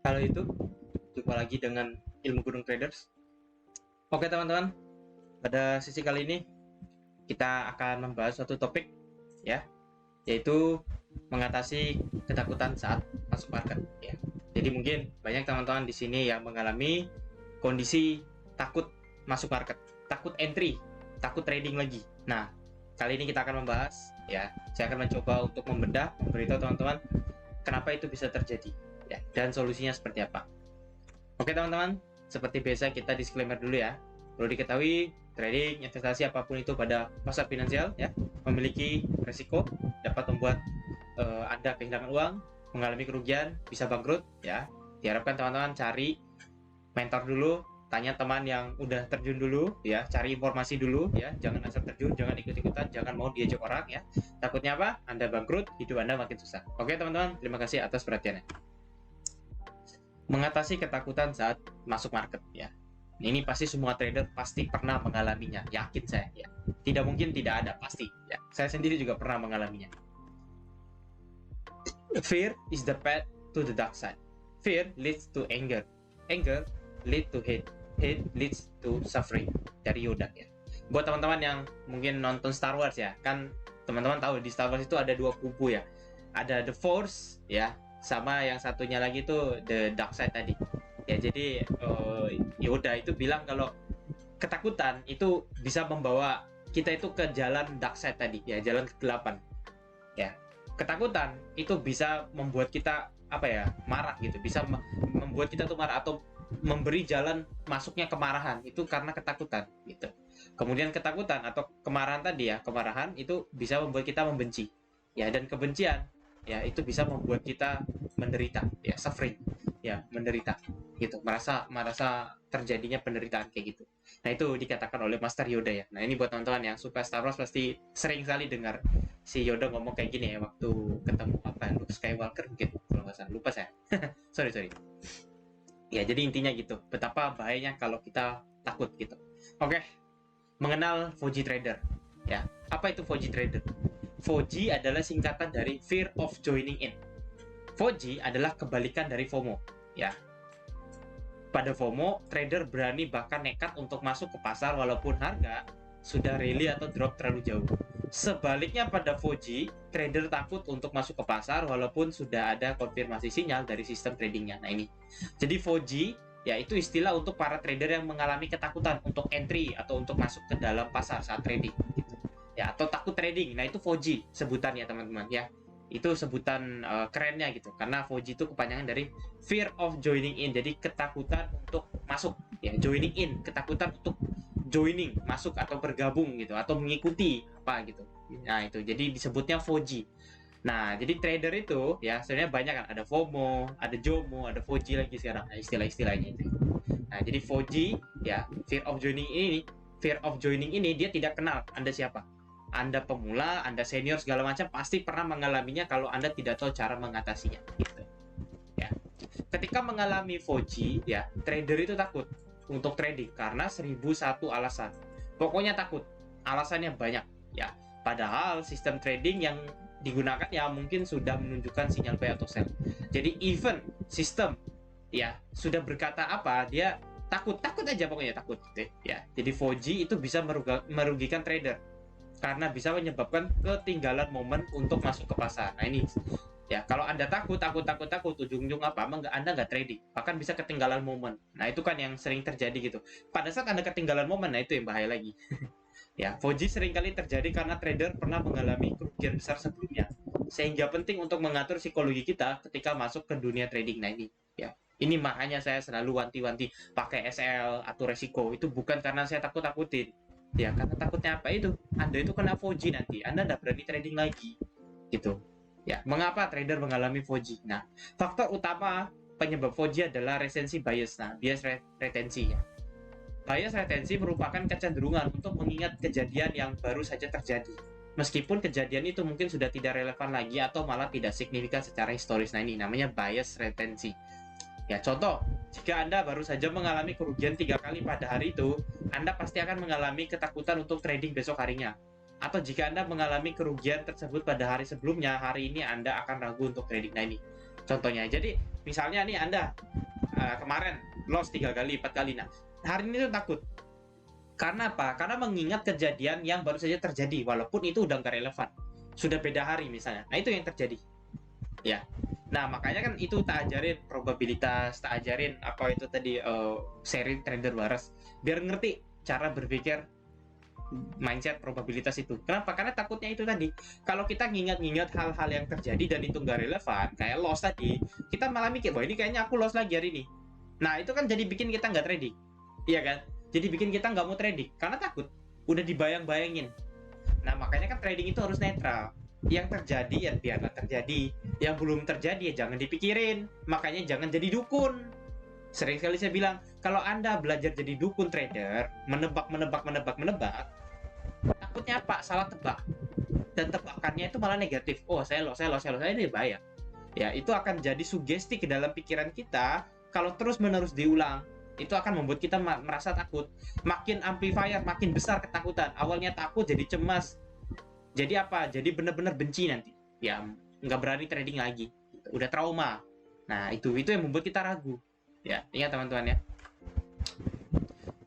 Halo itu, jumpa lagi dengan Ilmu Gunung Traders. Oke teman-teman, pada sesi kali ini kita akan membahas suatu topik ya, yaitu mengatasi ketakutan saat masuk market ya. Jadi mungkin banyak teman-teman di sini yang mengalami kondisi takut masuk market, takut entry, takut trading lagi. Nah, kali ini kita akan membahas ya. Saya akan mencoba untuk membedah, memberitahu teman-teman kenapa itu bisa terjadi ya, dan solusinya seperti apa. Oke teman-teman, seperti biasa kita disclaimer dulu ya. Perlu diketahui, trading, investasi apapun itu pada pasar finansial ya, memiliki resiko, dapat membuat Anda kehilangan uang, mengalami kerugian, bisa bangkrut ya. Diharapkan teman-teman cari mentor dulu, tanya teman yang udah terjun dulu ya, cari informasi dulu ya, jangan asal terjun, jangan ikut-ikutan, jangan mau diajak orang ya. Takutnya apa? Anda bangkrut, hidup Anda makin susah. Oke teman-teman, terima kasih atas perhatiannya. Mengatasi ketakutan saat masuk market ya. Ini pasti semua trader pasti pernah mengalaminya, yakin saya ya. Tidak mungkin tidak ada, pasti ya. Saya sendiri juga pernah mengalaminya. Fear is the path to the dark side. Fear leads to anger. Anger leads to hate. Hate leads to suffering. Dari Yoda ya. Buat teman-teman yang mungkin nonton Star Wars ya, kan teman-teman tahu di Star Wars itu ada dua kubu ya. Ada The Force ya, sama yang satunya lagi tuh the dark side tadi ya. Jadi Yoda itu bilang kalau ketakutan itu bisa membawa kita itu ke jalan dark side tadi ya, jalan kegelapan ya. Ketakutan itu bisa membuat kita apa ya, marah gitu, bisa membuat kita tuh marah atau memberi jalan masuknya kemarahan, itu karena ketakutan gitu. Kemudian ketakutan atau kemarahan tadi ya, kemarahan itu bisa membuat kita membenci ya, dan kebencian ya itu bisa membuat kita menderita ya, suffering ya, menderita gitu, merasa terjadinya penderitaan kayak gitu. Nah, itu dikatakan oleh Master Yoda ya. Nah, ini buat teman-teman yang suka Star Wars pasti sering kali dengar si Yoda ngomong kayak gini ya, waktu ketemu apa Luke Skywalker mungkin, kalau nggak salah, lupa saya. sorry ya. Jadi intinya gitu, betapa bahayanya kalau kita takut gitu. Oke, mengenal Foji Trader ya. Apa itu Foji Trader? Foji adalah singkatan dari Fear of Joining In. Foji adalah kebalikan dari FOMO ya. Pada FOMO, trader berani bahkan nekat untuk masuk ke pasar walaupun harga sudah rally atau drop terlalu jauh. Sebaliknya pada Foji, trader takut untuk masuk ke pasar walaupun sudah ada konfirmasi sinyal dari sistem tradingnya. Nah ini, jadi Foji ya itu istilah untuk para trader yang mengalami ketakutan untuk entry atau untuk masuk ke dalam pasar saat trading gitu ya, atau takut trading. Nah itu Foji sebutannya teman-teman ya, itu sebutan kerennya gitu, karena Foji itu kepanjangan dari Fear of Joining In, jadi ketakutan untuk masuk ya, joining in, ketakutan untuk joining, masuk atau bergabung gitu, atau mengikuti apa gitu. Nah itu jadi disebutnya Foji. Nah jadi trader itu ya sebenarnya banyak kan, ada FOMO, ada JOMO, ada Foji lagi sekarang, nah, istilah-istilahnya itu. Nah jadi Foji ya, Fear of Joining ini dia tidak kenal Anda siapa. Anda pemula, Anda senior, segala macam, pasti pernah mengalaminya kalau Anda tidak tahu cara mengatasinya gitu ya. Ketika mengalami Foji ya, trader itu takut untuk trading karena 1001 alasan. Pokoknya takut, alasannya banyak ya. Padahal sistem trading yang digunakan ya mungkin sudah menunjukkan sinyal buy atau sell. Jadi even sistem ya sudah berkata apa, dia takut aja, pokoknya takut gitu ya. Jadi Foji itu bisa merugikan trader karena bisa menyebabkan ketinggalan momen untuk masuk ke pasar. Nah ini ya, kalau Anda takut ujung-ujung apa, Anda nggak trading, bahkan bisa ketinggalan momen. Nah itu kan yang sering terjadi gitu. Pada saat Anda ketinggalan momen, nah itu yang bahaya lagi. Ya, Foji seringkali terjadi karena trader pernah mengalami kerugian besar sebelumnya, sehingga penting untuk mengatur psikologi kita ketika masuk ke dunia trading. Nah ini ya, ini makanya saya selalu wanti-wanti pakai SL atau resiko. Itu bukan karena saya takut-takutin ya, karena takutnya apa, itu Anda itu kena Foji, nanti Anda nggak berani trading lagi gitu ya. Mengapa trader mengalami Foji? Nah, faktor utama penyebab Foji adalah recency bias. Nah, bias retensi ya. Bias retensi merupakan kecenderungan untuk mengingat kejadian yang baru saja terjadi, meskipun kejadian itu mungkin sudah tidak relevan lagi atau malah tidak signifikan secara historis. Nah ini namanya bias retensi ya. Contoh, jika Anda baru saja mengalami kerugian 3 kali pada hari itu, Anda pasti akan mengalami ketakutan untuk trading besok harinya. Atau jika Anda mengalami kerugian tersebut pada hari sebelumnya, hari ini Anda akan ragu untuk trading. Nah ini, Contohnya, jadi misalnya nih Anda kemarin loss 3 kali, 4 kali. Nah, hari ini tuh takut. Karena apa? Karena mengingat kejadian yang baru saja terjadi, walaupun itu udah nggak relevan. Sudah beda hari misalnya. Nah, itu yang terjadi. Ya. Nah, makanya kan itu tak ajarin probabilitas, tak ajarin apa itu tadi seri trader waras. Biar ngerti cara berpikir mindset probabilitas itu. Kenapa? Karena takutnya itu tadi. Kalau kita ngingat-ngingat hal-hal yang terjadi dan itu nggak relevan, kayak loss tadi, kita malah mikir, wah ini kayaknya aku loss lagi hari ini. Nah, itu kan jadi bikin kita nggak trading. Iya kan? Jadi bikin kita nggak mau trading. Karena takut. Udah dibayang-bayangin. Nah, makanya kan trading itu harus netral. Yang terjadi ya biarlah terjadi. Yang belum terjadi ya jangan dipikirin. Makanya jangan jadi dukun. Sering sekali saya bilang, kalau Anda belajar jadi dukun trader, menebak, takutnya apa? Salah tebak. Dan tebakannya itu malah negatif. Oh, saya ini bahaya. Ya, itu akan jadi sugesti ke dalam pikiran kita. Kalau terus-menerus diulang, itu akan membuat kita merasa takut. Makin amplifier, makin besar ketakutan. Awalnya takut, jadi cemas. Jadi apa? Jadi benar-benar benci nanti. Ya, nggak berani trading lagi. Udah trauma. Nah, itu yang membuat kita ragu. Ya, ingat teman-teman ya.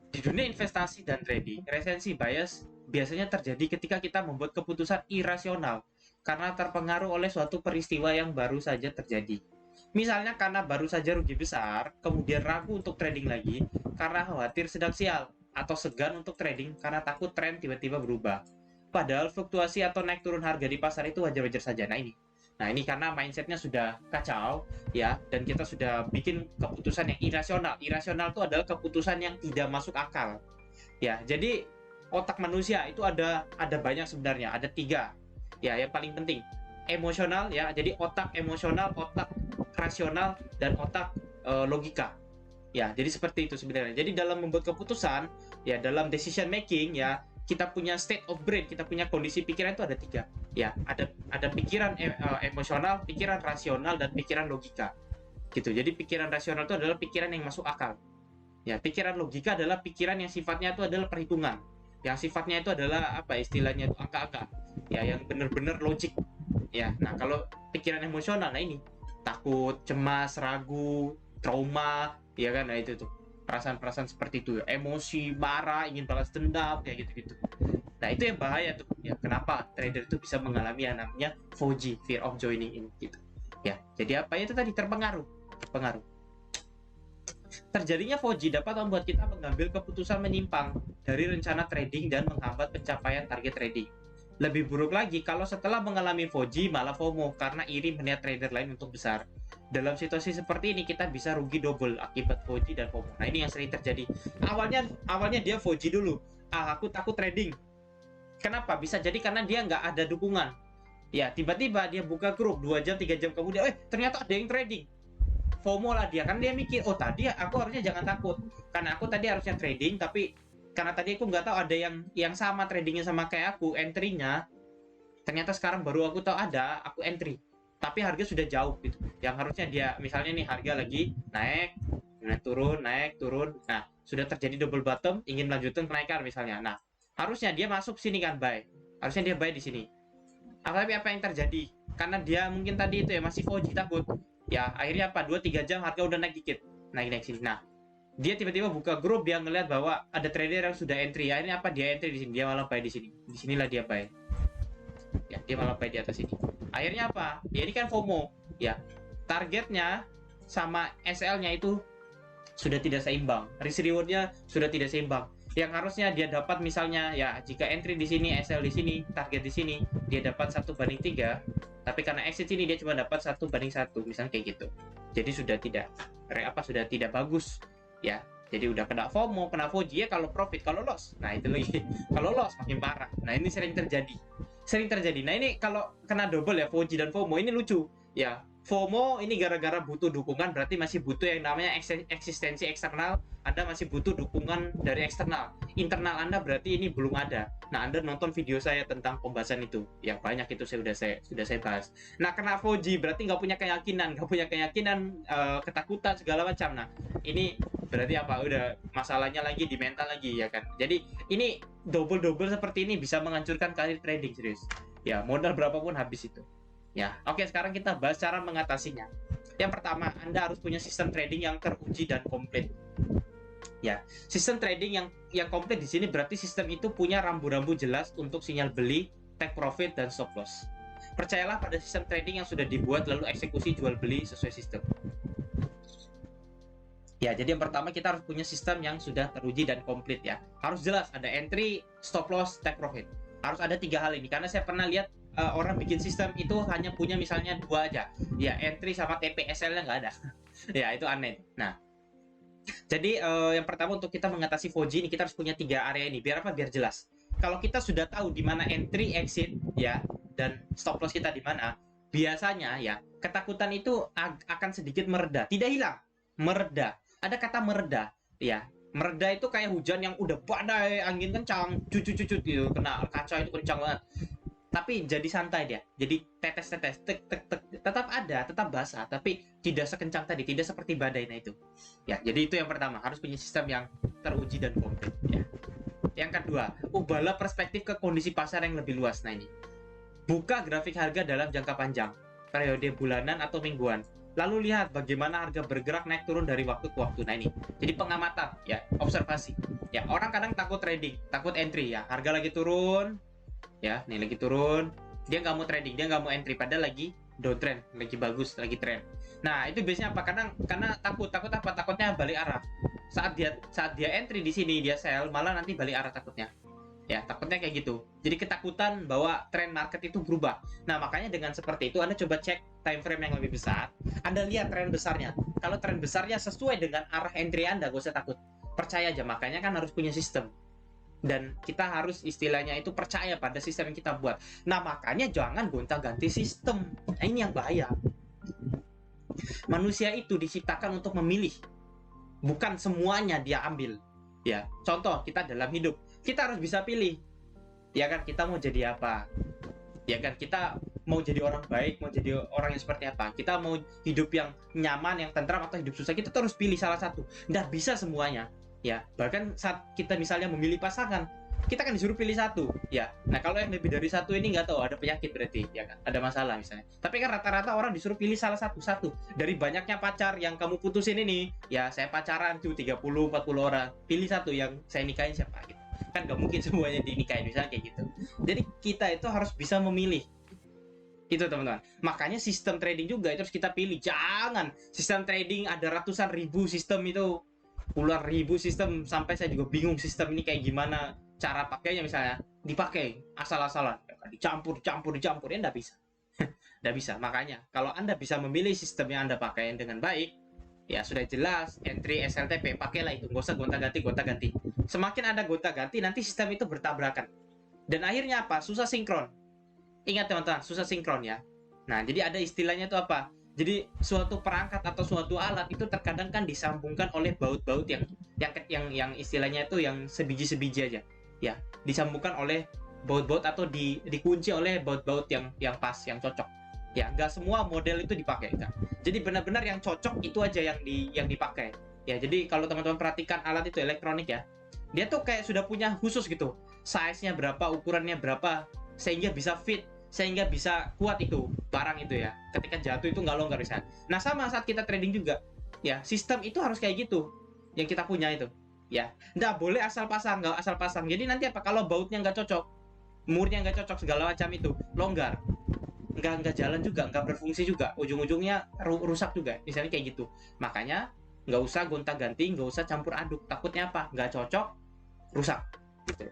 Di dunia investasi dan trading, recency bias biasanya terjadi ketika kita membuat keputusan irasional karena terpengaruh oleh suatu peristiwa yang baru saja terjadi. Misalnya karena baru saja rugi besar, kemudian ragu untuk trading lagi karena khawatir sedang sial, atau segan untuk trading karena takut tren tiba-tiba berubah. Padahal fluktuasi atau naik turun harga di pasar itu wajar-wajar saja. Nah ini karena mindsetnya sudah kacau ya, dan kita sudah bikin keputusan yang irasional. Irasional itu adalah keputusan yang tidak masuk akal. Ya, jadi otak manusia itu ada banyak sebenarnya, ada 3. Ya, yang paling penting emosional ya. Jadi otak emosional, otak rasional, dan otak logika. Ya, jadi seperti itu sebenarnya. Jadi dalam membuat keputusan ya, dalam decision making ya, kita punya state of brain, kita punya kondisi pikiran itu ada 3. Ya, ada pikiran emosional, pikiran rasional, dan pikiran logika. Gitu. Jadi pikiran rasional itu adalah pikiran yang masuk akal. Ya, pikiran logika adalah pikiran yang sifatnya itu adalah perhitungan. Yang sifatnya itu adalah apa istilahnya itu angka-angka. Ya, yang benar-benar logik. Ya, nah kalau pikiran emosional, nah ini takut, cemas, ragu, trauma, ya kan, nah itu tuh perasaan-perasaan seperti itu, emosi, marah, ingin balas dendam, kayak gitu-gitu. Nah itu yang bahaya tuh ya, kenapa trader itu bisa mengalami yang namanya FOJI, fear of joining in gitu ya. Jadi apa itu tadi, terpengaruh. Terjadinya FOJI dapat membuat kita mengambil keputusan menyimpang dari rencana trading dan menghambat pencapaian target trading. Lebih buruk lagi kalau setelah mengalami FOJI malah FOMO karena iri melihat trader lain untuk besar. Dalam situasi seperti ini kita bisa rugi double akibat FOJI dan FOMO. Nah ini yang sering terjadi. Awalnya dia FOJI dulu. Aku takut trading. Kenapa? Bisa jadi karena dia nggak ada dukungan. Ya tiba-tiba dia buka grup 2 jam 3 jam kemudian, ternyata ada yang trading. FOMO lah dia, kan dia mikir, oh tadi aku harusnya jangan takut karena aku tadi harusnya trading, tapi karena tadi aku nggak tahu ada yang sama tradingnya sama kayak aku, entry-nya ternyata sekarang baru aku tahu ada, aku entry tapi harga sudah jauh gitu. Yang harusnya dia misalnya nih harga lagi naik turun, nah sudah terjadi double bottom, ingin melanjutkan kenaikan misalnya, nah harusnya dia masuk sini kan, buy, harusnya dia buy di sini. Tapi apa yang terjadi? Karena dia mungkin tadi itu ya masih FOJI, takut ya, akhirnya apa, 2-3 jam harga udah naik dikit, naik sini. Nah dia tiba-tiba buka grup, dia ngeliat bahwa ada trader yang sudah entry, ya ini apa, dia entry di sini, dia malah buy di sini, disinilah dia buy ya, dia malah buy di atas sini. Akhirnya apa ya, ini kan FOMO ya, targetnya sama SL-nya itu sudah tidak seimbang, risk reward-nya sudah tidak seimbang. Yang harusnya dia dapat misalnya ya, jika entry di sini, SL di sini, target di sini, dia dapat 1/3, tapi karena exit sini dia cuma dapat 1/1, misalnya kayak gitu. Jadi sudah tidak bagus ya. Jadi udah kena FOMO, kena FOJI ya, kalau profit, kalau loss. Nah itu lagi, kalau loss makin parah. Nah ini sering terjadi. Nah ini kalau kena double ya, FOJI dan FOMO, ini lucu ya. FOMO ini gara-gara butuh dukungan, berarti masih butuh yang namanya eksistensi eksternal. Anda masih butuh dukungan dari eksternal. Internal Anda berarti ini belum ada. Nah, Anda nonton video saya tentang pembahasan itu. Yang banyak itu sudah saya bahas. Nah, kena FOJI berarti nggak punya keyakinan, ketakutan segala macam. Nah, ini berarti apa? Udah masalahnya lagi di mental lagi ya kan. Jadi ini double seperti ini bisa menghancurkan karir trading, serius. Ya, modal berapapun habis itu. Ya, oke, sekarang kita bahas cara mengatasinya. Yang pertama, Anda harus punya sistem trading yang teruji dan komplit. Ya, sistem trading yang komplit di sini berarti sistem itu punya rambu-rambu jelas untuk sinyal beli, take profit, dan stop loss. Percayalah pada sistem trading yang sudah dibuat lalu eksekusi jual beli sesuai sistem. Ya, jadi yang pertama kita harus punya sistem yang sudah teruji dan komplit ya. Harus jelas ada entry, stop loss, take profit. Harus ada 3 hal ini karena saya pernah lihat orang bikin sistem itu hanya punya misalnya 2 aja. Ya, entry sama TPSL-nya nggak ada. Ya, itu aneh. Nah, jadi yang pertama untuk kita mengatasi Fuji ini kita harus punya 3 area ini. Biar apa? Biar jelas. Kalau kita sudah tahu di mana entry, exit ya dan stop loss kita di mana, biasanya ya ketakutan itu akan sedikit mereda, tidak hilang, mereda. Ada kata mereda ya. Mereda itu kayak hujan yang udah badai, angin kencang, cucut-cucut gitu, kena kaca itu kencang banget. Tapi jadi santai dia. Jadi tetes-tetes, tek tek tek, tetap ada, tetap basah, tapi tidak sekencang tadi, tidak seperti badai nah itu. Ya, jadi itu yang pertama, harus punya sistem yang teruji dan komplit ya. Yang kedua, ubahlah perspektif ke kondisi pasar yang lebih luas. Nah ini. Buka grafik harga dalam jangka panjang, periode bulanan atau mingguan. Lalu lihat bagaimana harga bergerak naik turun dari waktu ke waktu. Nah ini, jadi pengamatan ya, observasi. Ya, orang kadang takut trading, takut entry ya. Harga lagi turun, ya, nih lagi turun. Dia nggak mau trading, dia nggak mau entry, padahal lagi downtrend, lagi bagus, lagi trend. Nah itu biasanya apa? Karena takut apa? Takutnya balik arah. Saat dia entry di sini dia sell, malah nanti balik arah takutnya. Ya, takutnya kayak gitu. Jadi ketakutan bahwa tren market itu berubah. Nah, makanya dengan seperti itu Anda coba cek time frame yang lebih besar. Anda lihat tren besarnya. Kalau tren besarnya sesuai dengan arah entry Anda, gak usah takut. Percaya aja, makanya kan harus punya sistem. Dan kita harus istilahnya itu percaya pada sistem yang kita buat. Nah, makanya jangan gonta-ganti sistem. Nah, ini yang bahaya. Manusia itu diciptakan untuk memilih. Bukan semuanya dia ambil. Ya, contoh kita dalam hidup, kita harus bisa pilih. Ya kan, kita mau jadi apa? Ya kan, kita mau jadi orang baik, mau jadi orang yang seperti apa? Kita mau hidup yang nyaman, yang tentram atau hidup susah, kita harus pilih salah satu. Nggak bisa semuanya. Ya, bahkan saat kita misalnya memilih pasangan, kita kan disuruh pilih satu. Ya, nah kalau yang lebih dari satu ini nggak tahu, ada penyakit berarti, ya kan? Ada masalah misalnya. Tapi kan rata-rata orang disuruh pilih salah satu. Dari banyaknya pacar yang kamu putusin ini, ya saya pacaran tuh 30-40 orang. Pilih satu yang saya nikahin siapa gitu. Kan nggak mungkin semuanya dinikahin, misalnya kayak gitu. Jadi kita itu harus bisa memilih. Itu teman-teman. Makanya sistem trading juga itu harus kita pilih. Jangan sistem trading ada ratusan ribu sistem itu, puluhan ribu sistem, sampai saya juga bingung sistem ini kayak gimana cara pakainya. Misalnya dipakai asal-asalan, dicampur ya nggak bisa. Nggak bisa. Makanya kalau Anda bisa memilih sistem yang Anda pakai dengan baik, ya sudah jelas entry SLTP, pakailah itu, nggak usah gonta-ganti. Semakin Anda gonta-ganti, nanti sistem itu bertabrakan dan akhirnya apa? Susah sinkron. Ingat teman-teman, susah sinkron ya. Nah, jadi ada istilahnya itu apa? Jadi suatu perangkat atau suatu alat itu terkadang kan disambungkan oleh baut-baut yang istilahnya itu yang sebiji-sebiji aja. Ya, disambungkan oleh baut-baut atau dikunci oleh baut-baut yang pas, yang cocok. Ya, nggak semua model itu dipakai kan. Jadi benar-benar yang cocok itu aja yang dipakai. Ya, jadi kalau teman-teman perhatikan alat itu elektronik ya, dia tuh kayak sudah punya khusus gitu. Size-nya berapa, ukurannya berapa, sehingga bisa fit, sehingga bisa kuat itu barang itu ya. Ketika jatuh itu nggak longgar bisa. Nah, sama saat kita trading juga. Ya, sistem itu harus kayak gitu yang kita punya itu. Ya, nggak boleh asal pasang, nggak asal pasang. Jadi nanti apa? Kalau bautnya nggak cocok, murnya nggak cocok, segala macam itu longgar, nggak jalan juga, nggak berfungsi juga, ujung-ujungnya rusak juga. Misalnya kayak gitu. Makanya nggak usah gonta-ganti, nggak usah campur aduk. Takutnya apa? Nggak cocok, rusak. Gitu.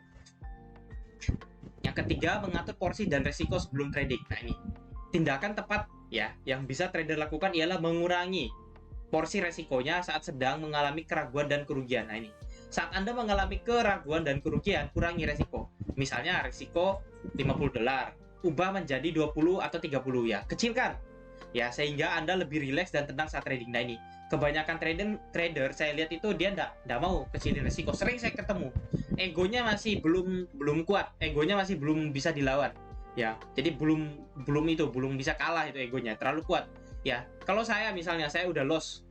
Yang ketiga, mengatur porsi dan resiko sebelum trading. Nah ini, tindakan tepat ya yang bisa trader lakukan ialah mengurangi porsi resikonya saat sedang mengalami keraguan dan kerugian. Nah ini, saat Anda mengalami keraguan dan kerugian, kurangi resiko. Misalnya resiko $50, ubah menjadi 20 atau 30 ya. Kecilkan. Ya, sehingga Anda lebih rileks dan tenang saat trading. Nah ini, kebanyakan trader saya lihat itu dia nggak mau kecilin resiko. Sering saya ketemu, egonya masih belum kuat, egonya masih belum bisa dilawan. Ya, jadi belum bisa kalah itu egonya, terlalu kuat. Ya, kalau saya misalnya saya udah loss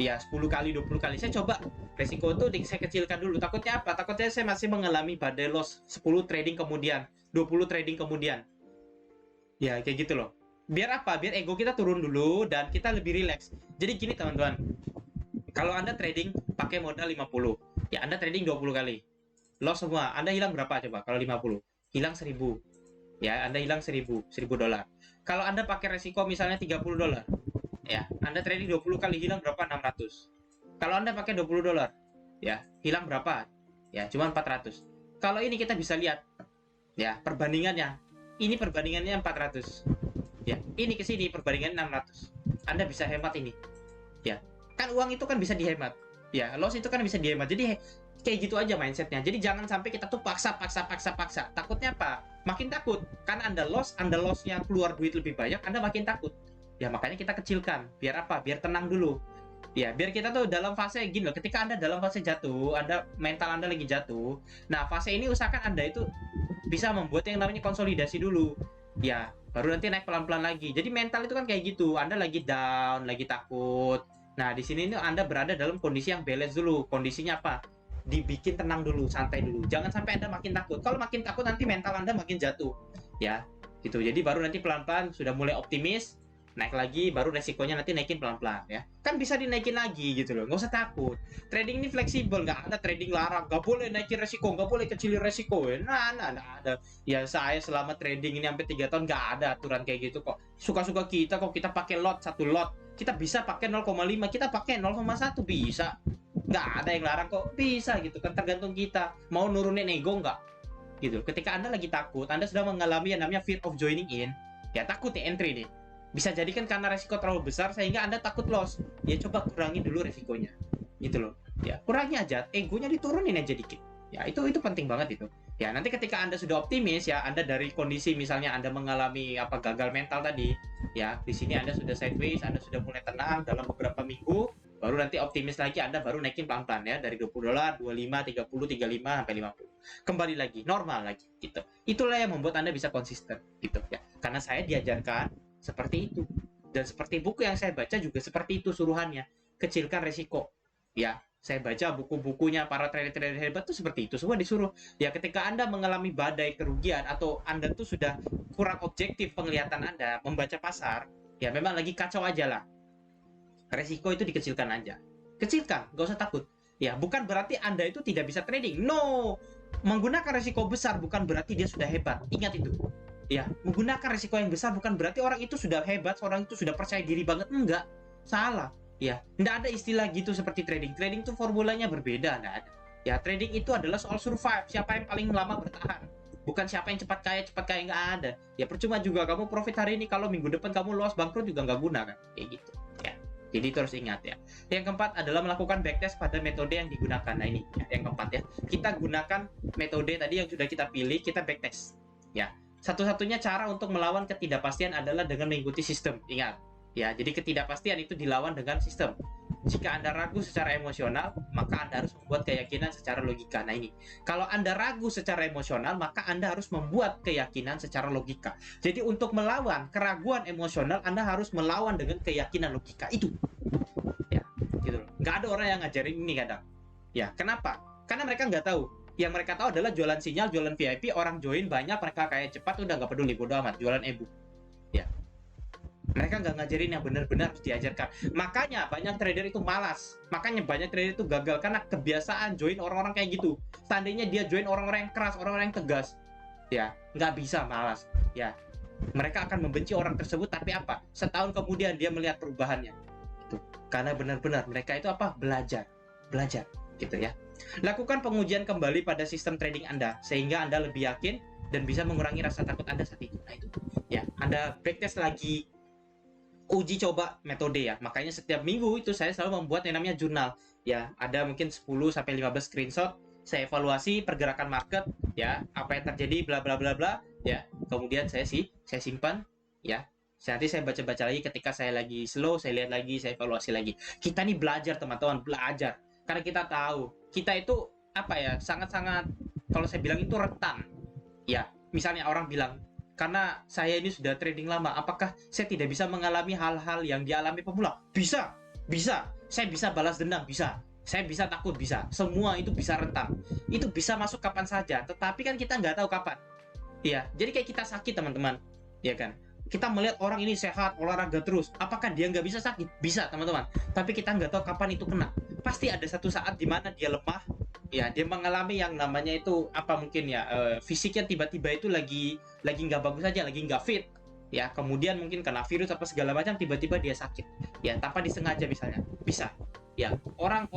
ya 10 kali 20 kali, saya coba resiko itu saya kecilkan dulu. Takutnya apa? Takutnya saya masih mengalami badai loss 10 trading kemudian, 20 trading kemudian. Ya, kayak gitu loh. Biar apa? Biar ego kita turun dulu dan kita lebih rileks. Jadi gini teman-teman, kalau Anda trading pakai modal 50, ya Anda trading 20 kali. Loss semua. Anda hilang berapa coba kalau 50? Hilang 1000. Ya, Anda hilang 1000 dolar. Kalau Anda pakai resiko misalnya 30 dolar, ya, Anda trading 20 kali hilang berapa? 600. Kalau Anda pakai 20 dolar, ya, hilang berapa? Ya, cuma 400. Kalau ini kita bisa lihat, ya, perbandingannya. Ini perbandingannya 400. Ya, ini ke sini perbandingan 600. Anda bisa hemat ini. Ya, kan uang itu kan bisa dihemat. Ya, loss itu kan bisa dihemat. Jadi kayak gitu aja mindsetnya. Jadi jangan sampai kita tuh paksa. Takutnya apa? Makin takut. Kan Anda lossnya keluar duit lebih banyak, Anda makin takut. Ya, makanya kita kecilkan. Biar apa? Biar tenang dulu. Ya, biar kita tuh dalam fase gini loh. Ketika Anda dalam fase jatuh, mental Anda lagi jatuh. Nah, fase ini usahakan Anda itu bisa membuat yang namanya konsolidasi dulu. Ya, baru nanti naik pelan-pelan lagi. Jadi mental itu kan kayak gitu. Anda lagi down, lagi takut. Nah, di sini Anda berada dalam kondisi yang balance dulu. Kondisinya apa? Dibikin tenang dulu, santai dulu. Jangan sampai Anda makin takut. Kalau makin takut nanti mental Anda makin jatuh. Ya, gitu. Jadi baru nanti pelan-pelan sudah mulai optimis, naik lagi, baru resikonya nanti naikin pelan-pelan ya. Kan bisa dinaikin lagi gitu loh. Nggak usah takut. Trading ini fleksibel, nggak ada trading larang. Nggak boleh naikin resiko, nggak boleh kecilin resiko. Nah, nggak ada. Ya saya selama trading ini sampai 3 tahun nggak ada aturan kayak gitu kok. Suka-suka kita kok, kita pakai lot, satu lot. Kita bisa pakai 0,5, kita pakai 0,1 bisa. Nggak ada yang larang kok, bisa gitu kan, tergantung kita mau nurunin ego nggak gitu. Ketika Anda lagi takut, Anda sudah mengalami yang namanya fear of joining in, ya takut nih entry nih, bisa jadi kan karena resiko terlalu besar sehingga Anda takut loss. Ya coba kurangi dulu resikonya gitu loh. Ya kurangi aja, egonya diturunin aja dikit. Ya itu penting banget itu. Ya nanti ketika Anda sudah optimis, ya Anda dari kondisi misalnya Anda mengalami gagal mental tadi, ya di sini Anda sudah sideways, Anda sudah mulai tenang dalam beberapa minggu, baru nanti optimis lagi, Anda baru naikin pelan-pelan ya, dari 20 dolar, 25, 30, 35 sampai 50. Kembali lagi normal lagi gitu. Itulah yang membuat Anda bisa konsisten gitu ya. Karena saya diajarkan seperti itu, dan seperti buku yang saya baca juga seperti itu suruhannya. Kecilkan resiko. Ya, saya baca buku-bukunya para trader-trader hebat tuh seperti itu semua disuruh. Ya ketika Anda mengalami badai kerugian atau Anda tuh sudah kurang objektif penglihatan Anda membaca pasar, ya memang lagi kacau aja lah. Resiko itu dikecilkan aja. Kecilkan, gak usah takut. Ya, bukan berarti Anda itu tidak bisa trading. No, menggunakan resiko besar bukan berarti dia sudah hebat. Ingat itu. Ya, menggunakan resiko yang besar bukan berarti orang itu sudah hebat, orang itu sudah percaya diri banget. Enggak, salah. Ya, enggak ada istilah gitu seperti trading. Trading itu formulanya berbeda, enggak ada. Ya, trading itu adalah soal survive. Siapa yang paling lama bertahan. Bukan siapa yang cepat kaya nggak ada. Ya percuma juga kamu profit hari ini kalau minggu depan kamu loss bangkrut juga nggak guna kan. Kayak gitu. Ya. Jadi terus ingat ya. Yang keempat adalah melakukan backtest pada metode yang digunakan. Nah ini ya, yang keempat ya. Kita gunakan metode tadi yang sudah kita pilih, kita backtest. Ya. Satu-satunya cara untuk melawan ketidakpastian adalah dengan mengikuti sistem. Ingat. Ya, jadi ketidakpastian itu dilawan dengan sistem. Jika Anda ragu secara emosional, maka Anda harus membuat keyakinan secara logika. Nah ini, kalau Anda ragu secara emosional, maka Anda harus membuat keyakinan secara logika. Jadi untuk melawan keraguan emosional, Anda harus melawan dengan keyakinan logika. Itu. Ya, gitu loh. Nggak ada orang yang ngajarin ini kadang. Ya, kenapa? Karena mereka nggak tahu. Yang mereka tahu adalah jualan sinyal, jualan VIP, orang join banyak, mereka kaya cepat, udah nggak peduli, bodo amat, jualan e-book. Ya, mereka nggak ngajarin yang benar-benar harus diajarkan. Makanya banyak trader itu malas. Makanya banyak trader itu gagal karena kebiasaan join orang-orang kayak gitu. Seandainya dia join orang-orang yang keras, orang-orang yang tegas, ya nggak bisa, malas. Ya, mereka akan membenci orang tersebut. Tapi apa? Setahun kemudian dia melihat perubahannya. Itu karena benar-benar mereka itu belajar, gitu ya. Lakukan pengujian kembali pada sistem trading Anda sehingga Anda lebih yakin dan bisa mengurangi rasa takut Anda saat itu. Nah itu, ya Anda backtest lagi. Uji coba metode ya. Makanya setiap minggu itu saya selalu membuat yang namanya jurnal. Ya, ada mungkin 10 sampai 15 screenshot, saya evaluasi pergerakan market ya, apa yang terjadi bla bla bla bla ya. Kemudian saya simpan ya. Nanti saya baca-baca lagi ketika saya lagi slow, saya lihat lagi, saya evaluasi lagi. Kita nih belajar teman-teman, belajar. Karena kita tahu, kita itu sangat-sangat, kalau saya bilang itu rentan. Ya, misalnya orang bilang, karena saya ini sudah trading lama, apakah saya tidak bisa mengalami hal-hal yang dialami pemula? Bisa. Saya bisa balas dendam, bisa. Saya bisa takut, bisa. Semua itu bisa rentan. Itu bisa masuk kapan saja, tetapi kan kita nggak tahu kapan. Ya, jadi kayak kita sakit teman-teman, ya kan? kita melihat orang ini sehat, olahraga terus, apakah dia nggak bisa sakit? Bisa, teman-teman. Tapi kita nggak tahu kapan itu kena. Pasti ada satu saat di mana dia lemah, ya dia mengalami yang namanya itu apa mungkin ya fisiknya tiba-tiba itu lagi nggak bagus aja, lagi nggak fit, ya kemudian mungkin kena virus apa segala macam, tiba-tiba dia sakit, ya tanpa disengaja misalnya, bisa. Ya orang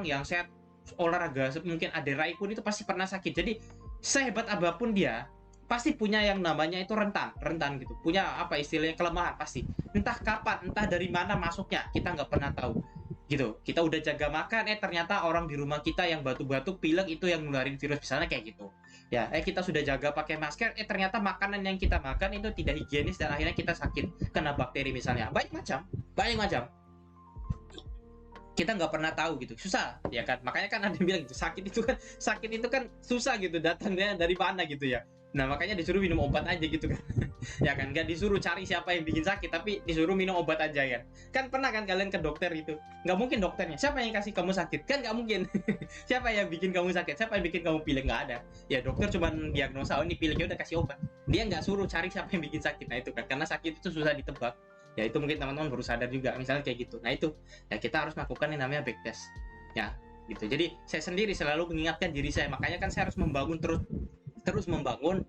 yang sehat olahraga mungkin Ade Rai pun itu pasti pernah sakit. Jadi sehebat apapun dia pasti punya yang namanya itu rentan gitu, punya apa istilahnya kelemahan pasti, entah kapan, entah dari mana masuknya, kita nggak pernah tahu gitu. Kita udah jaga makan, ternyata orang di rumah kita yang batuk-batuk pilek itu yang nularin virus misalnya kayak gitu ya. Kita sudah jaga pakai masker, ternyata makanan yang kita makan itu tidak higienis dan akhirnya kita sakit kena bakteri misalnya, banyak macam kita nggak pernah tahu gitu, susah ya kan. Makanya kan ada yang bilang gitu, sakit itu kan susah gitu datangnya dari mana gitu ya. Nah makanya disuruh minum obat aja gitu kan. Ya kan, nggak disuruh cari siapa yang bikin sakit, tapi disuruh minum obat aja kan. Kan pernah kan kalian ke dokter gitu, nggak mungkin dokternya siapa yang kasih kamu sakit, kan nggak mungkin. Siapa yang bikin kamu sakit, siapa yang bikin kamu pilek, nggak ada. Ya dokter cuma diagnosa, oh ini pileknya udah kasih obat, dia nggak suruh cari siapa yang bikin sakit. Nah itu kan karena sakit itu susah ditebak ya, itu mungkin teman-teman baru sadar juga misalnya kayak gitu. Nah itu ya kita harus melakukan yang namanya back test ya gitu. Jadi saya sendiri selalu mengingatkan diri saya, makanya kan saya harus membangun terus membangun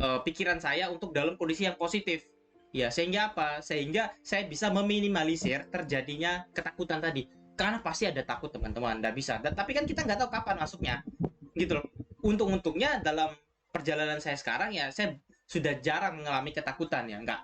pikiran saya untuk dalam kondisi yang positif ya, sehingga apa, sehingga saya bisa meminimalisir terjadinya ketakutan tadi, karena pasti ada takut teman-teman, nggak bisa. Tapi kan kita nggak tahu kapan masuknya gitu loh. Untung-untungnya dalam perjalanan saya sekarang ya, saya sudah jarang mengalami ketakutan ya, nggak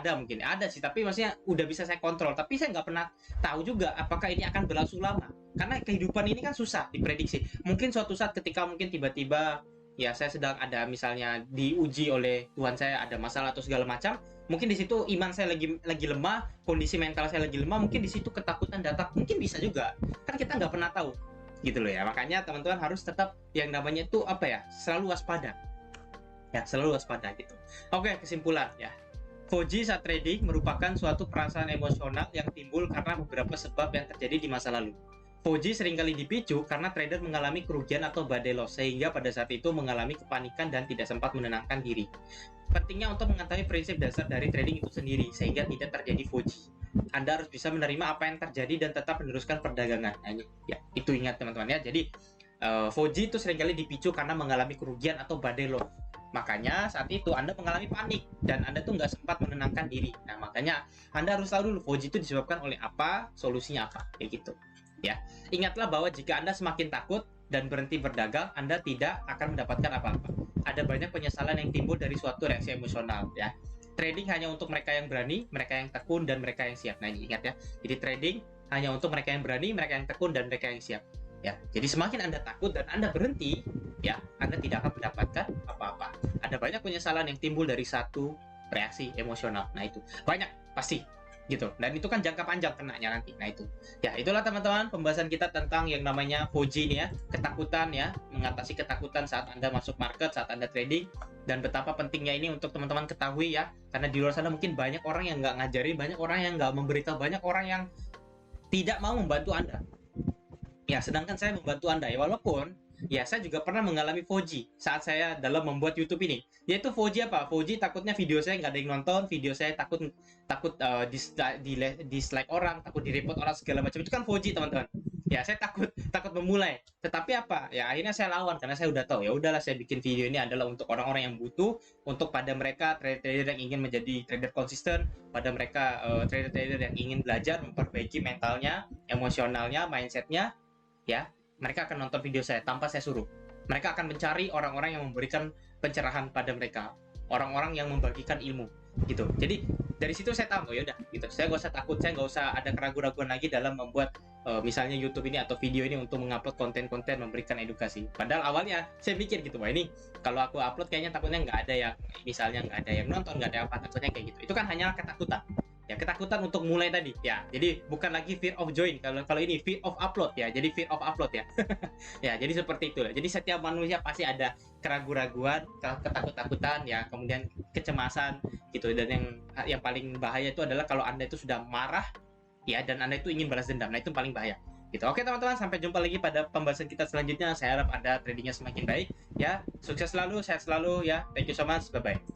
ada, mungkin ada sih tapi maksudnya udah bisa saya kontrol. Tapi saya nggak pernah tahu juga apakah ini akan berlangsung lama, karena kehidupan ini kan susah diprediksi. Mungkin suatu saat ketika mungkin tiba-tiba ya saya sedang ada misalnya diuji oleh Tuhan, saya ada masalah atau segala macam, mungkin di situ iman saya lagi lemah, kondisi mental saya lagi lemah, mungkin di situ ketakutan datang, mungkin bisa juga, kan kita nggak pernah tahu gitu loh ya. Makanya teman-teman harus tetap yang namanya itu apa ya, selalu waspada ya, selalu waspada gitu. Oke, kesimpulan ya, Foji saat trading merupakan suatu perasaan emosional yang timbul karena beberapa sebab yang terjadi di masa lalu. Foji seringkali dipicu karena trader mengalami kerugian atau badai loss, sehingga pada saat itu mengalami kepanikan dan tidak sempat menenangkan diri. Pentingnya untuk mengetahui prinsip dasar dari trading itu sendiri, sehingga tidak terjadi Foji. Anda harus bisa menerima apa yang terjadi dan tetap meneruskan perdagangan. Nah, ini, ya, itu ingat teman-teman ya. Jadi, Foji itu seringkali dipicu karena mengalami kerugian atau badai loss. Makanya saat itu Anda mengalami panik dan Anda tuh nggak sempat menenangkan diri. Nah, makanya Anda harus tahu dulu Foji itu disebabkan oleh apa, solusinya apa, kayak gitu. Ya, ingatlah bahwa jika Anda semakin takut dan berhenti berdagang, Anda tidak akan mendapatkan apa-apa. Ada banyak penyesalan yang timbul dari suatu reaksi emosional ya. Trading hanya untuk mereka yang berani, mereka yang tekun, dan mereka yang siap. Nah, ini ingat ya. Jadi trading hanya untuk mereka yang berani, mereka yang tekun, dan mereka yang siap. Ya, jadi semakin Anda takut dan Anda berhenti, ya, Anda tidak akan mendapatkan apa-apa. Ada banyak penyesalan yang timbul dari satu reaksi emosional. Nah, itu banyak pasti gitu, dan itu kan jangka panjang kenanya nanti. Nah itu ya, itulah teman-teman pembahasan kita tentang yang namanya Foji ini ya, ketakutan ya, mengatasi ketakutan saat Anda masuk market, saat Anda trading, dan betapa pentingnya ini untuk teman-teman ketahui ya, karena di luar sana mungkin banyak orang yang nggak ngajarin, banyak orang yang nggak memberitahu, banyak orang yang tidak mau membantu Anda ya, sedangkan saya membantu Anda ya, walaupun ya saya juga pernah mengalami Foji saat saya dalam membuat YouTube ini. Yaitu Foji apa? Foji takutnya video saya nggak ada yang nonton, video saya takut dislike orang, takut direport orang segala macam. Itu kan Foji teman-teman. Ya saya takut memulai. Tetapi apa? Ya akhirnya saya lawan karena saya udah tahu. Ya udahlah, saya bikin video ini adalah untuk orang-orang yang butuh, untuk pada mereka trader-trader yang ingin menjadi trader konsisten, pada mereka trader-trader yang ingin belajar memperbaiki mentalnya, emosionalnya, mindsetnya, ya. Mereka akan nonton video saya tanpa saya suruh. Mereka akan mencari orang-orang yang memberikan pencerahan pada mereka, orang-orang yang membagikan ilmu, gitu. Jadi dari situ saya tahu, oh ya udah, gitu. Saya nggak usah takut, saya nggak usah ada keraguan-keraguan lagi dalam membuat misalnya YouTube ini atau video ini untuk mengupload konten-konten memberikan edukasi. Padahal awalnya saya mikir gitu, wah ini kalau aku upload kayaknya takutnya nggak ada yang, misalnya nggak ada yang nonton, nggak ada apa, takutnya kayak gitu. Itu kan hanyalah ketakutan. Ya, ketakutan untuk mulai tadi ya, jadi bukan lagi fear of join, kalau ini fear of upload ya, jadi fear of upload ya. Ya, jadi seperti itu lah. Jadi setiap manusia pasti ada keraguan-keraguan, ketakutan ya, kemudian kecemasan gitu. Dan yang paling bahaya itu adalah kalau Anda itu sudah marah ya, dan Anda itu ingin balas dendam. Nah, itu paling bahaya gitu. Oke teman-teman, sampai jumpa lagi pada pembahasan kita selanjutnya. Saya harap Anda tradingnya semakin baik ya, sukses selalu, sehat selalu ya. Thank you so much, bye bye.